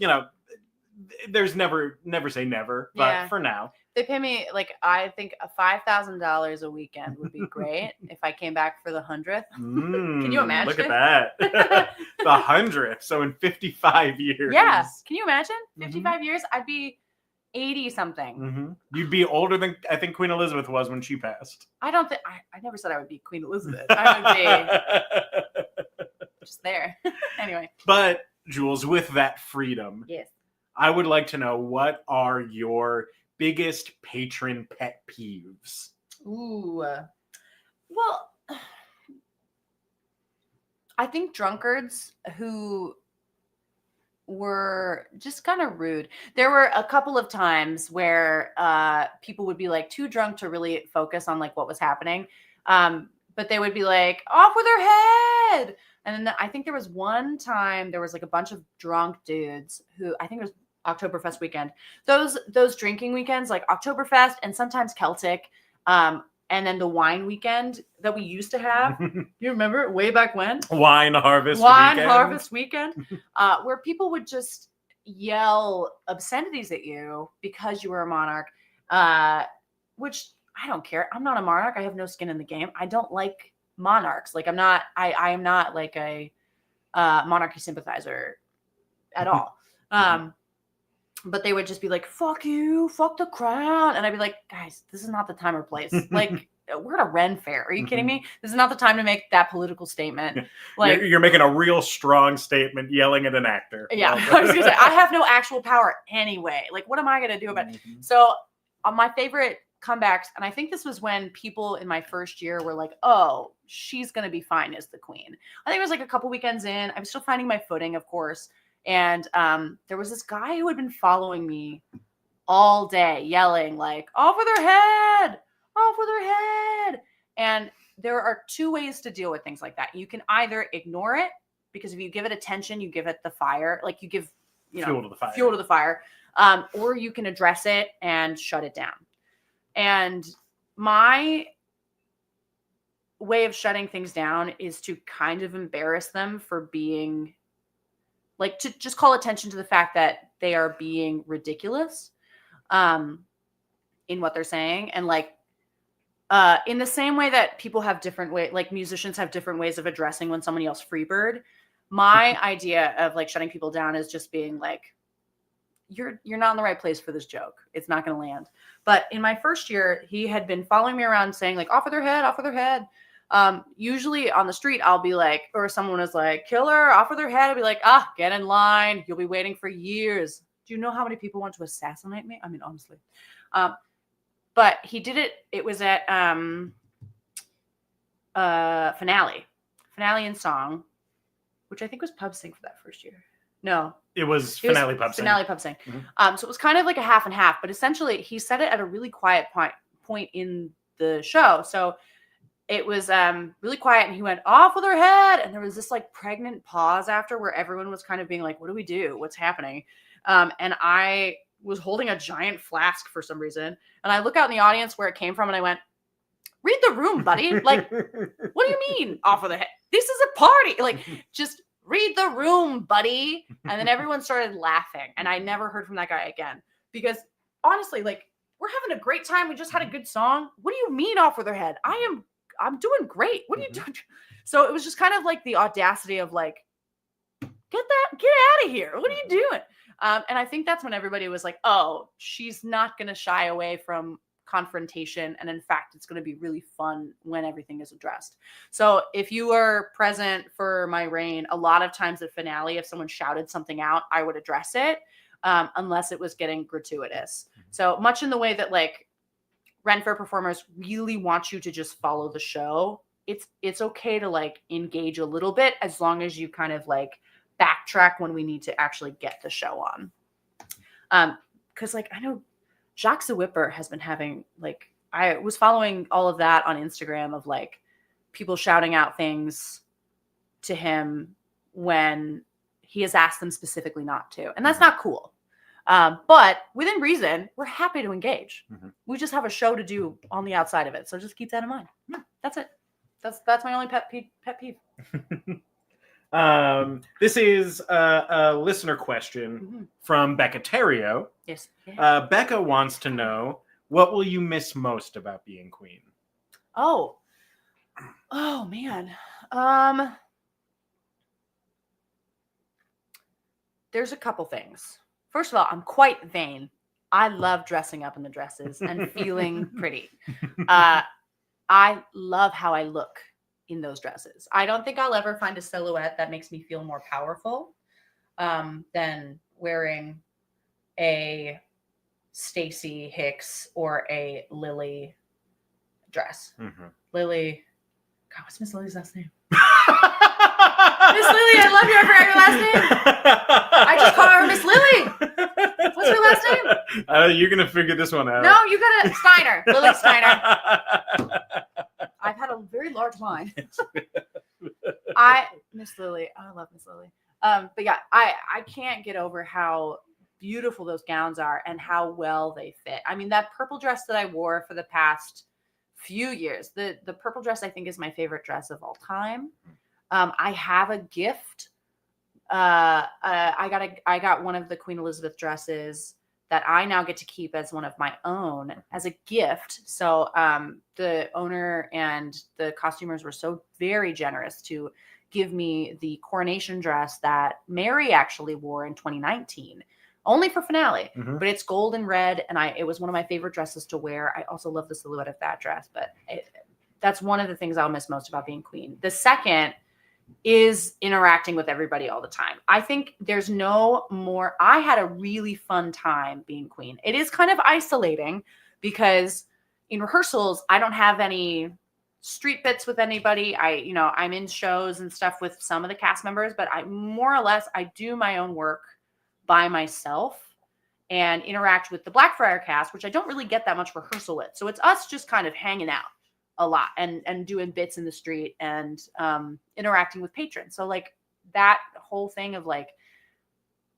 there's never say never, but for now. They pay me like I think $5,000 a weekend would be great if I came back for the 100th. Can you imagine? Look at that. The 100th. So in 55 years. Yeah. Can you imagine? 55 years? I'd be 80 something. You'd be older than I think Queen Elizabeth was when she passed. I don't think I never said I would be Queen Elizabeth. I would be just there. Anyway. But Jules, with that freedom, yes, I would like to know, what are your biggest patron pet peeves? Ooh. Well, I think drunkards who were just kind of rude. There were a couple of times where people would be like too drunk to really focus on like what was happening. But they would be like, off with her head. And then I think there was one time there was like a bunch of drunk dudes who I think it was Oktoberfest weekend. Those drinking weekends, like Oktoberfest and sometimes Celtic, and then the wine weekend that we used to have. You remember way back when? Wine harvest weekend, where people would just yell obscenities at you because you were a monarch, which I don't care. I'm not a monarch. I have no skin in the game. I don't like monarchs. Like I am not like a monarchy sympathizer at all. But they would just be like, fuck you, fuck the crown. And I'd be like, guys, this is not the time or place. Like, we're at a Ren fair. Are you kidding me? This is not the time to make that political statement. Like, you're making a real strong statement yelling at an actor. Yeah, I was going to say, I have no actual power anyway. Like, what am I going to do about it? So my favorite comebacks, and I think this was when people in my first year were like, oh, she's going to be fine as the queen. I think it was like a couple weekends in. I'm still finding my footing, of course. And there was this guy who had been following me all day, yelling like, off with her head, off with her head. And there are two ways to deal with things like that. You can either ignore it, because if you give it attention, you give it the fire, like you give, fuel to the fire, or you can address it and shut it down. And my way of shutting things down is to kind of embarrass them for being, like, to just call attention to the fact that they are being ridiculous in what they're saying. And like, in the same way that people have different ways, like musicians have different ways of addressing when somebody else freebird, my idea of like shutting people down is just being like, you're not in the right place for this joke. It's not going to land. But in my first year, he had been following me around saying like, off with her head, off with her head. Usually on the street, I'll be like, or someone is like, kill her, off with her head. I'll be like, get in line. You'll be waiting for years. Do you know how many people want to assassinate me? I mean, honestly. But he did it. It was at Finale in Song, which I think was Pub Sing for that first year. No. It was Finale Pub Sing. Finale Pub Sing. So it was kind of like a half and half, but essentially he said it at a really quiet point in the show. So it was really quiet, and he went, off with her head. And there was this like pregnant pause after where everyone was kind of being like, what do we do? What's happening? And I was holding a giant flask for some reason. And I look out in the audience where it came from, and I went, read the room, buddy. Like, what do you mean off with the head? This is a party. Like, just read the room, buddy. And then everyone started laughing. And I never heard from that guy again. Because honestly, like, we're having a great time. We just had a good song. What do you mean off with her head? I'm doing great. What are you doing? So it was just kind of like the audacity of like, get out of here. What are you doing? And I think that's when everybody was like, oh, she's not going to shy away from confrontation. And in fact, it's going to be really fun when everything is addressed. So if you were present for my reign, a lot of times at Finale, if someone shouted something out, I would address it, unless it was getting gratuitous. So much in the way that like Ren Fair performers really want you to just follow the show. It's okay to like engage a little bit, as long as you kind of like backtrack when we need to actually get the show on. Because like I know Jacques the Whipper has been having like, I was following all of that on Instagram of like people shouting out things to him when he has asked them specifically not to. And that's not cool. But within reason, we're happy to engage. We just have a show to do on the outside of it. So just keep that in mind. Yeah, that's it. That's my only pet peeve. This is a listener question from Becca Terrio. Yes. Becca wants to know, what will you miss most about being queen? Oh man. There's a couple things. First of all, I'm quite vain. I love dressing up in the dresses and feeling pretty. I love how I look in those dresses. I don't think I'll ever find a silhouette that makes me feel more powerful than wearing a Stacey Hicks or a Lily dress. Lily, God, what's Miss Lily's last name? Miss Lily, I love you. I forgot your last name. I just call her Miss Lily. What's her last name? You're gonna figure this one out. No, you gotta Steiner. Lily Steiner. I've had a very large mind. Miss Lily. I love Miss Lily. But yeah, I can't get over how beautiful those gowns are and how well they fit. I mean, that purple dress that I wore for the past few years, the purple dress I think is my favorite dress of all time. I have a gift. I got one of the Queen Elizabeth dresses that I now get to keep as one of my own as a gift. So the owner and the costumers were so very generous to give me the coronation dress that Mary actually wore in 2019, only for finale. Mhm. But it's gold and red, and it was one of my favorite dresses to wear. I also love the silhouette of that dress, but that's one of the things I'll miss most about being queen. The second is interacting with everybody all the time. I think there's no more. I had a really fun time being queen. It is kind of isolating because in rehearsals, I don't have any street bits with anybody. I'm in shows and stuff with some of the cast members, but I more or less, I do my own work by myself and interact with the Blackfriar cast, which I don't really get that much rehearsal with. So it's us just kind of hanging out a lot and doing bits in the street and interacting with patrons. So like that whole thing of like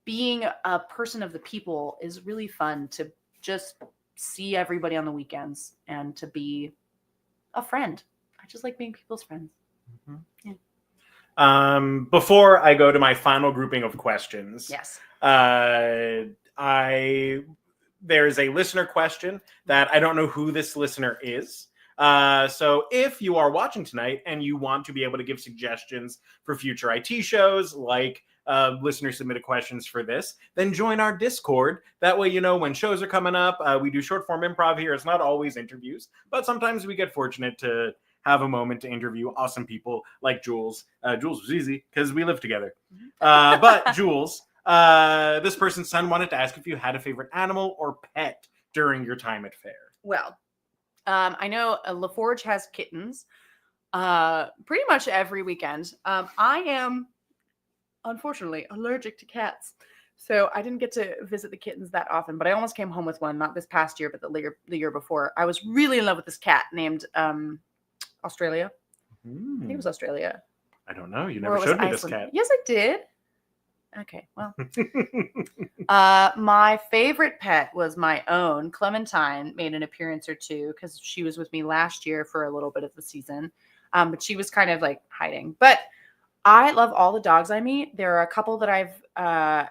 being a person of the people is really fun, to just see everybody on the weekends and to be a friend. I just like being people's friends. Mm-hmm. Yeah. Before I go to my final grouping of questions, yes, there's a listener question that I don't know who this listener is. So if you are watching tonight and you want to be able to give suggestions for future IT shows, like listener submitted questions for this, then join our Discord. That way, you know, when shows are coming up, we do short form improv here. It's not always interviews, but sometimes we get fortunate to have a moment to interview awesome people like Jules. Jules was easy because we live together. But Jules, this person's son wanted to ask if you had a favorite animal or pet during your time at fair. Well, I know LaForge has kittens pretty much every weekend. I am, unfortunately, allergic to cats. So I didn't get to visit the kittens that often, but I almost came home with one, not this past year, but the year before. I was really in love with this cat named Australia. I think it was Australia. I don't know. You never showed me Iceland. This cat. Yes, I did. Okay, well. My favorite pet was my own. Clementine made an appearance or two because she was with me last year for a little bit of the season. But she was kind of like hiding. But I love all the dogs I meet. There are a couple that I've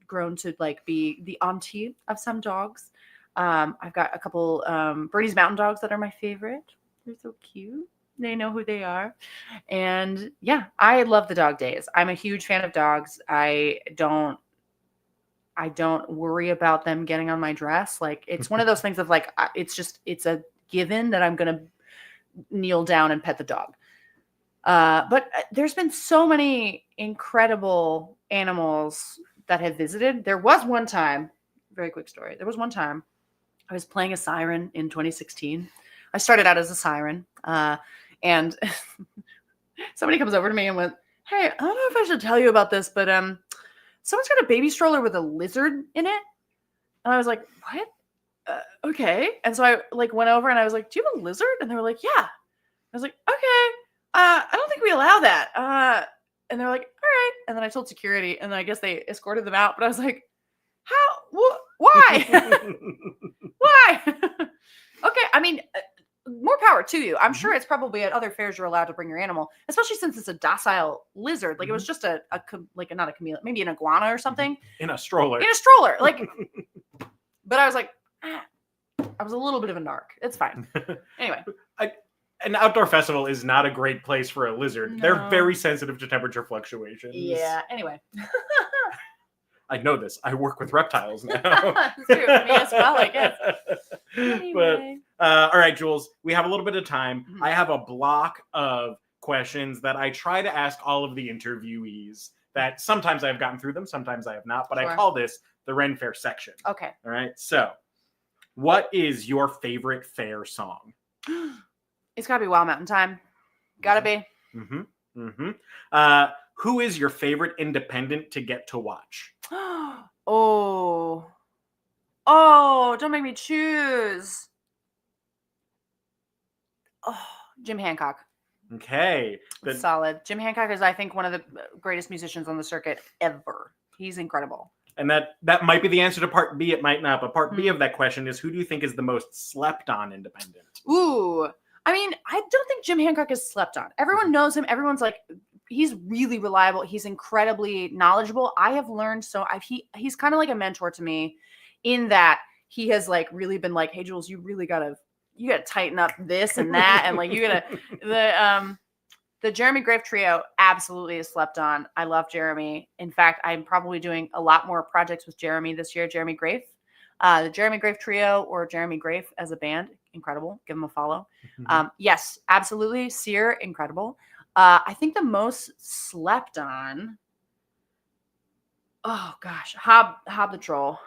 grown to like be the auntie of some dogs. I've got a couple Birdie's Mountain Dogs that are my favorite. They're so cute. They know who they are. And yeah, I love the dog days. I'm a huge fan of dogs. I don't worry about them getting on my dress. Like it's one of those things of like, it's a given that I'm going to kneel down and pet the dog. But there's been so many incredible animals that have visited. There was one time, very quick story. There was one time I was playing a siren in 2016. I started out as a siren, and somebody comes over to me and went, "Hey, I don't know if I should tell you about this, but someone's got a baby stroller with a lizard in it." And I was like, "What? Okay." And so I like went over and I was like, "Do you have a lizard?" And they were like, "Yeah." I was like, "Okay. I don't think we allow that." And they're like, "All right." And then I told security, and then I guess they escorted them out. But I was like, "How? Why? Why?" Okay. I mean, more power to you. I'm sure it's probably at other fairs you're allowed to bring your animal, especially since it's a docile lizard. Like it was just not a chameleon, maybe an iguana or something in a stroller. Like, but I was like, I was a little bit of a narc. It's fine. Anyway. An outdoor festival is not a great place for a lizard. No. They're very sensitive to temperature fluctuations. Yeah. Anyway. I know this. I work with reptiles now. It's true. Me as well, I guess. Anyway. But, all right, Jules, we have a little bit of time. Mm-hmm. I have a block of questions that I try to ask all of the interviewees that sometimes I've gotten through them, sometimes I have not, but sure. I call this the Ren Fair section. Okay. All right. So what is your favorite fair song? It's got to be Wild Mountain Time. Got to be. Mm-hmm. Mm-hmm. Who is your favorite independent to get to watch? Oh, don't make me choose. Oh, Jim Hancock. Okay. Solid. Jim Hancock is, I think, one of the greatest musicians on the circuit ever. He's incredible. And that might be the answer to part B. It might not. But part B of that question is, who do you think is the most slept on independent? Ooh. I mean, I don't think Jim Hancock is slept on. Everyone knows him. Everyone's like, he's really reliable. He's incredibly knowledgeable. I have learned he's kind of like a mentor to me in that he has like really been like, hey, Jules, you gotta tighten up this and that. And like, the Jeremy Grafe trio absolutely is slept on. I love Jeremy. In fact, I'm probably doing a lot more projects with Jeremy this year. Jeremy Grafe, the Jeremy Grafe trio, or Jeremy Grafe as a band, incredible. Give them a follow. Yes, absolutely. Sear, incredible. I think the most slept on. Oh gosh, Hob the Troll.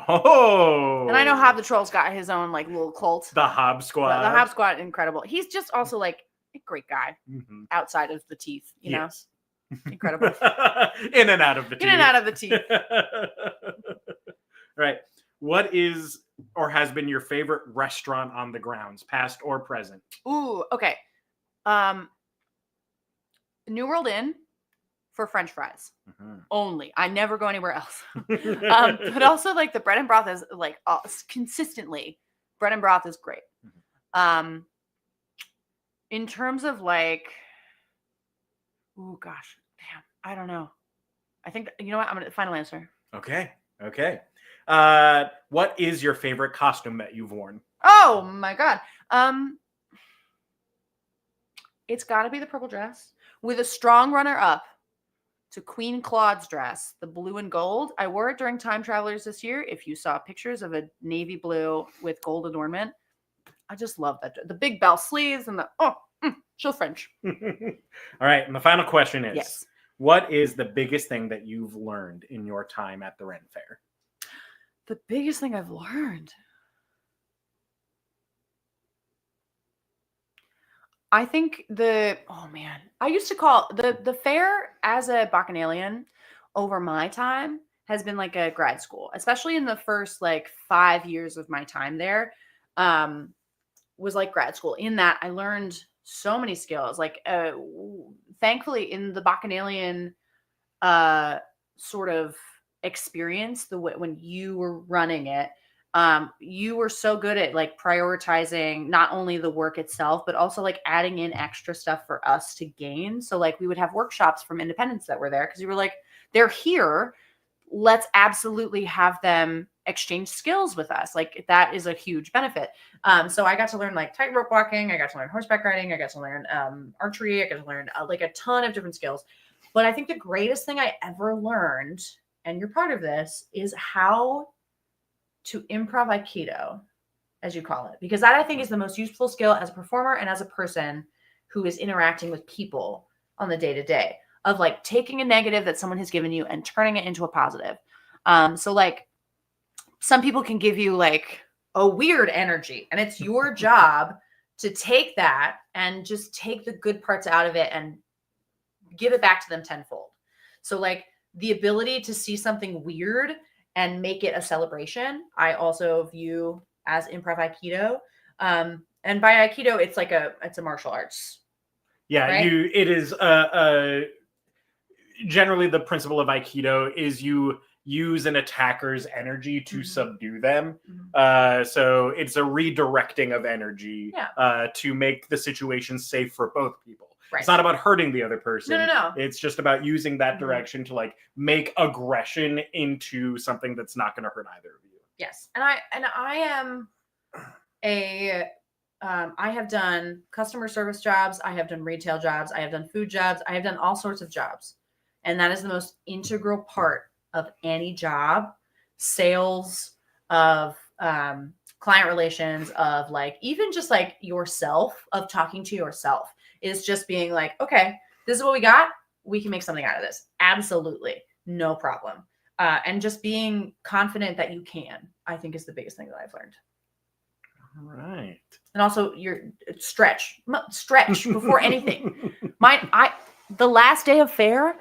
Oh, and I know Hob the Troll's got his own like little cult. The Hob Squad. The Hob Squad, incredible. He's just also like a great guy outside of the teeth, you know? Incredible. In and out of the teeth. In and out of the teeth. Right. What is or has been your favorite restaurant on the grounds, past or present? Ooh, okay. New World Inn for French fries only. I never go anywhere else. But also like the bread and broth is like consistently, bread and broth is great. In terms of like, oh gosh, damn, I don't know. I think, you know what? I'm going to final answer. Okay. What is your favorite costume that you've worn? Oh my God. It's got to be the purple dress with a strong runner up to Queen Claude's dress, the blue and gold. I wore it during Time Travelers this year. If you saw pictures of a navy blue with gold adornment, I just love that. The big bell sleeves and so French. All right. And the final question is, yes. What is the biggest thing that you've learned in your time at the Ren Fair? The biggest thing I've learned? I think I used to call the fair as a Bacchanalian over my time has been like a grad school, especially in the first like 5 years of my time there, was like grad school in that I learned so many skills. Like, thankfully in the Bacchanalian, sort of experience, when you were running it, you were so good at like prioritizing not only the work itself, but also like adding in extra stuff for us to gain. So like we would have workshops from independents that were there because you were like, they're here. Let's absolutely have them exchange skills with us. Like that is a huge benefit. So I got to learn like tightrope walking. I got to learn horseback riding. I got to learn archery. I got to learn like a ton of different skills. But I think the greatest thing I ever learned, and you're part of this, is how to improv Aikido, as you call it, because that I think is the most useful skill as a performer and as a person who is interacting with people on the day-to-day, of like taking a negative that someone has given you and turning it into a positive. So like some people can give you like a weird energy, and it's your job to take that and just take the good parts out of it and give it back to them tenfold. So like the ability to see something weird and make it a celebration, I also view as improv Aikido. And by Aikido, it's a martial arts. Yeah, right? It is generally the principle of Aikido is you use an attacker's energy to subdue them. So it's a redirecting of energy to make the situation safe for both people. Right. It's not about hurting the other person. No. It's just about using that direction to like make aggression into something that's not going to hurt either of you. Yes. And I am I have done customer service jobs. I have done retail jobs. I have done food jobs. I have done all sorts of jobs. And that is the most integral part of any job, sales, of client relations, of like, even just like yourself, of talking to yourself, is just being like, okay, this is what we got. We can make something out of this. Absolutely. No problem. And just being confident that you can, I think, is the biggest thing that I've learned. All right. And also your stretch before anything. The last day of fair,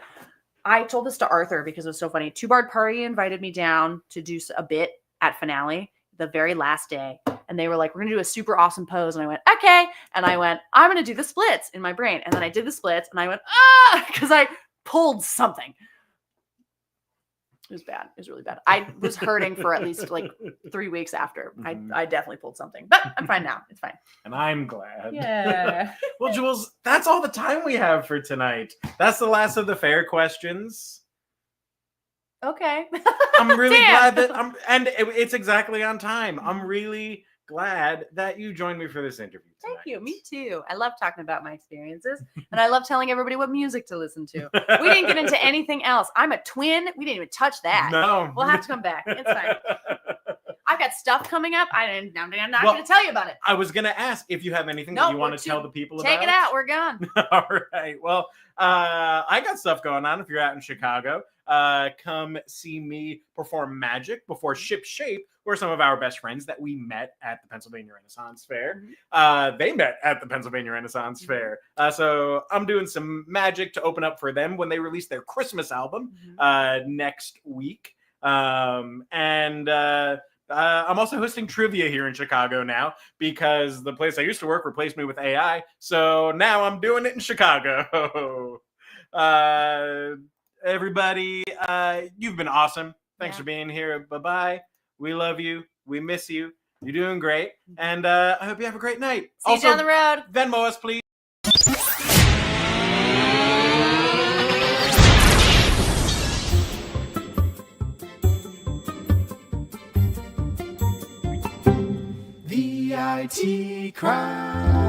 I told this to Arthur because it was so funny. Two Bard Party invited me down to do a bit at finale the very last day. And they were like, we're going to do a super awesome pose. And I went, okay. And I went, I'm going to do the splits in my brain. And then I did the splits and I went, because I pulled something. It was bad. It was really bad. I was hurting for at least like 3 weeks after. Mhm. I definitely pulled something, but I'm fine now. It's fine. And I'm glad. Yeah. Well, Jules, that's all the time we have for tonight. That's the last of the fair questions. Okay. I'm really Damn. glad that it's exactly on time. I'm really glad that you joined me for this interview tonight. Thank you. Me too. I love talking about my experiences, and I love telling everybody what music to listen to. We didn't get into anything else. I'm a twin. We didn't even touch that. No. We'll have to come back. It's fine. I've got stuff coming up. I'm not Well, going to tell you about it. I was going to ask if you have anything No, that you want we're to tell the people Take about. it out. We're gone. All right. Well, I got stuff going on. If you're out in Chicago, come see me perform magic before Ship Shape, who are some of our best friends that we met at the Pennsylvania Renaissance Fair. They met at the Pennsylvania Renaissance Fair. So I'm doing some magic to open up for them when they release their Christmas album next week. I'm also hosting trivia here in Chicago now because the place I used to work replaced me with AI. So now I'm doing it in Chicago. Everybody, you've been awesome. Thanks for being here. Bye-bye. We love you. We miss you. You're doing great. And I hope you have a great night. See you down the road. Venmo us, please. The IT crowd.